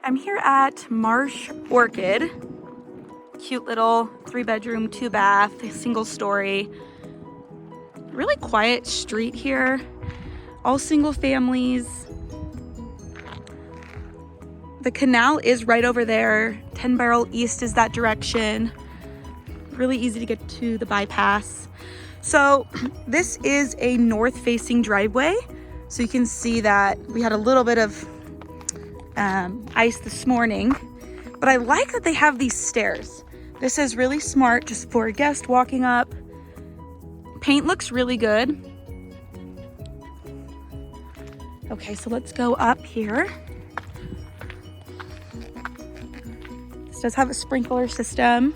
I'm here at Marsh Orchid. Cute little 3-bedroom, 2-bath, single story. Really quiet street here. All single families. The canal is right over there. 10 Barrel East is that direction. Really easy to get to the bypass. So this is a north-facing driveway. So you can see that we had a little bit of ice this morning, but I like that they have these stairs. This is really smart just for a guest walking up. Paint looks really good. Okay, so let's go up here. This does have a sprinkler system.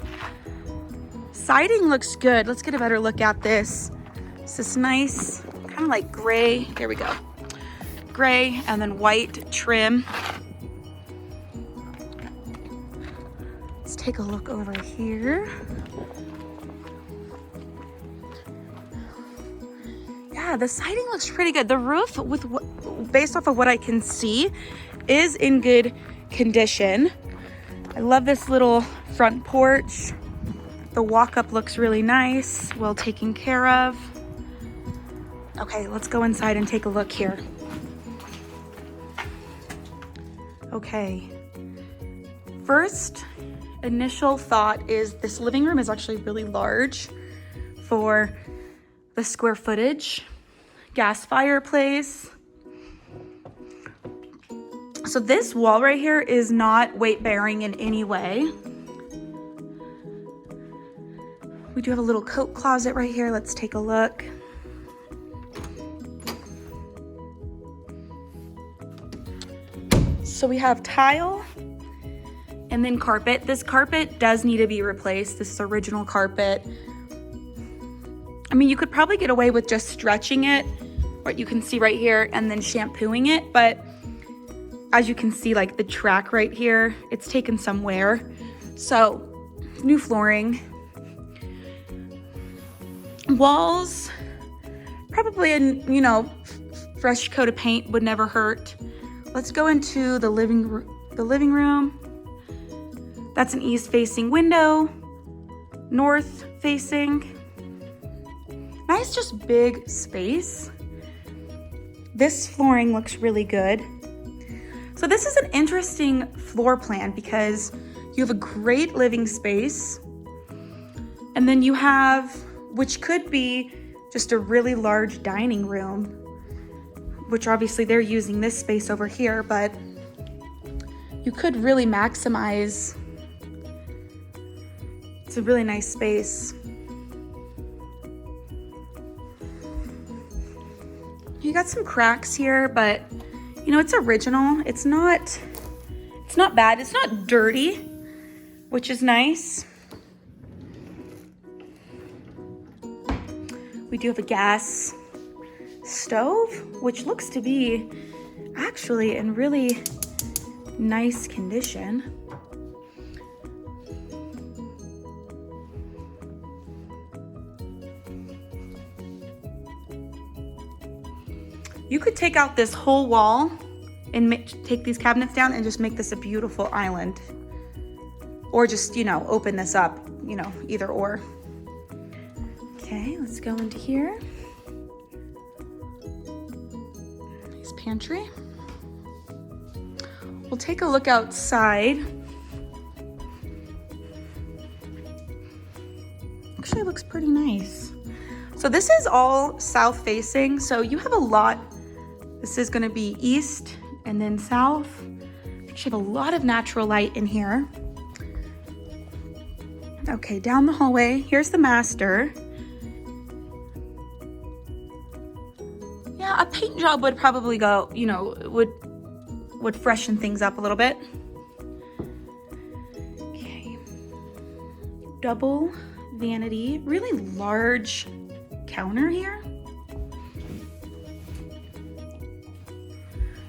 Siding looks good. Let's get a better look at this. It's this nice, kind of like gray. There we go. Gray and then white trim. Let's take a look over here. Yeah, the siding looks pretty good. The roof, based off of what I can see, is in good condition. I love this little front porch. The walk-up looks really nice, well taken care of. Okay, let's go inside and take a look here. Okay, first initial thought is this living room is actually really large for the square footage. Gas fireplace. So this wall right here is not weight bearing in any way. We do have a little coat closet right here. Let's take a look. So we have tile and then carpet. This carpet does need to be replaced. This is original carpet. I mean, you could probably get away with just stretching it, what you can see right here, and then shampooing it. But as you can see, like the track right here, it's taken some wear. So new flooring. Walls, probably a fresh coat of paint would never hurt. Let's go into the living room. That's an east-facing window, north-facing. Nice, just big space. This flooring looks really good. So this is an interesting floor plan because you have a great living space, and then you have, which could be just a really large dining room, which obviously they're using this space over here, but you could really maximize. It's a really nice space. You got some cracks here, but it's original. It's not bad. It's not dirty, which is nice. We do have a gas stove, which looks to be actually in really nice condition. You could take out this whole wall and take these cabinets down and just make this a beautiful island. Or just, open this up, either or. Okay, let's go into here. Nice pantry. We'll take a look outside. Actually, it looks pretty nice. So this is all south facing, so you have a lot. This is gonna be east and then south. Actually have a lot of natural light in here. Okay, down the hallway, here's the master. Yeah, a paint job would probably go, would freshen things up a little bit. Okay, double vanity, really large counter here.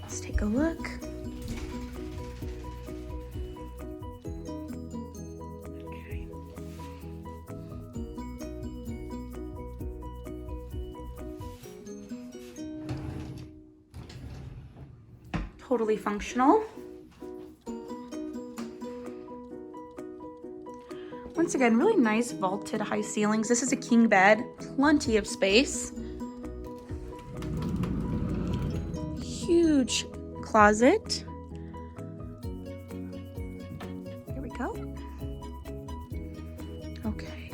Let's take a look. Okay. Totally functional. Once again, really nice vaulted high ceilings. This is a king bed, plenty of space. Huge closet. There we go. Okay.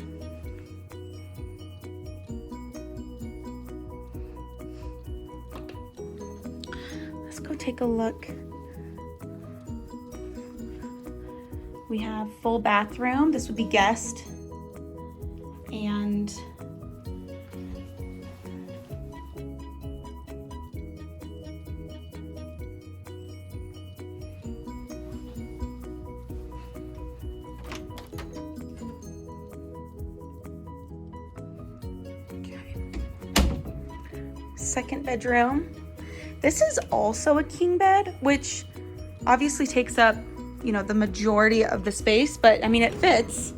Let's go take a look. We have full bathroom. This would be guest. And second bedroom. This is also a king bed, which obviously takes up, you know, the majority of the space, but I mean, it fits.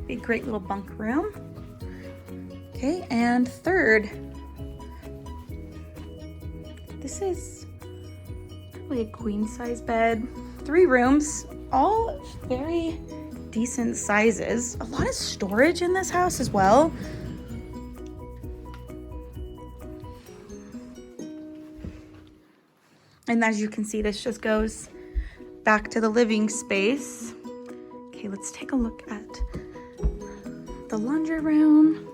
Big, great little bunk room. Okay, and third. This is probably a queen size bed. 3 rooms, all very decent sizes. A lot of storage in this house as well. And as you can see, this just goes back to the living space. Okay, let's take a look at the laundry room.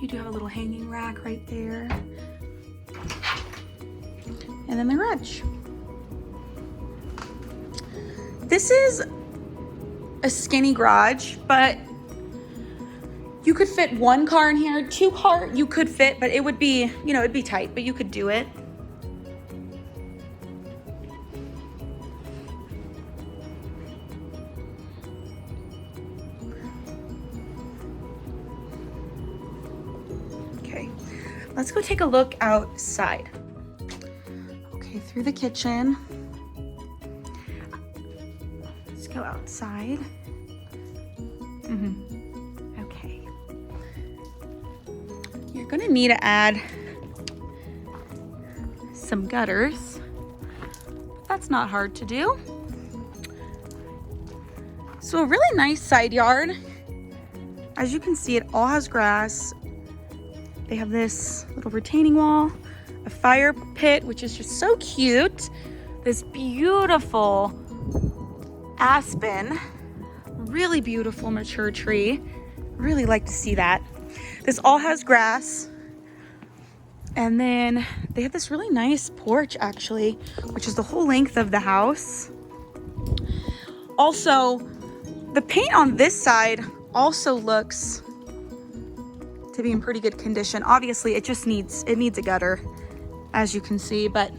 You do have a little hanging rack right there. And then the garage. This is a skinny garage, but you could fit 1 car in here, 2 car you could fit, but it would be, you know, it'd be tight, but you could do it. Okay, let's go take a look outside. Okay, through the kitchen. Let's go outside. Okay. You're gonna need to add some gutters. That's not hard to do. So a really nice side yard. As you can see, it all has grass. They have this little retaining wall, a fire pit, which is just so cute. This beautiful aspen, really beautiful mature tree. Really like to see that. This all has grass. And then they have this really nice porch actually, which is the whole length of the house. Also, the paint on this side also looks to be in pretty good condition. Obviously, it needs a gutter, as you can see, but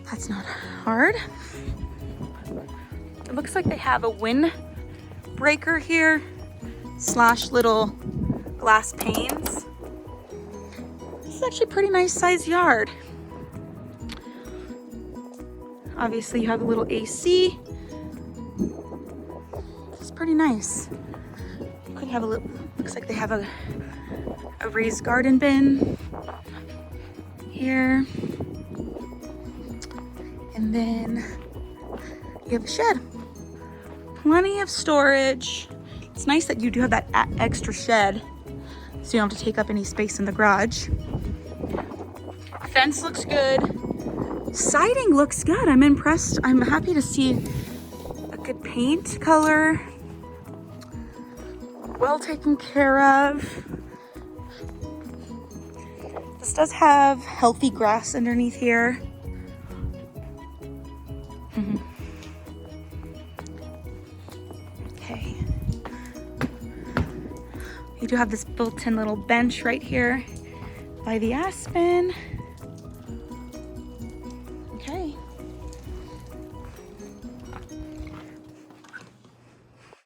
that's not hard. It looks like they have a windbreaker here, / little glass panes. This is actually a pretty nice sized yard. Obviously, you have a little AC. It's pretty nice. Could have a little, looks like they have a raised garden bin here. And then you have a shed. Plenty of storage. It's nice that you do have that extra shed, so you don't have to take up any space in the garage. Fence looks good. Siding looks good. I'm impressed. I'm happy to see a good paint color. Well taken care of. This does have healthy grass underneath here. Okay. You do have this built-in little bench right here by the aspen.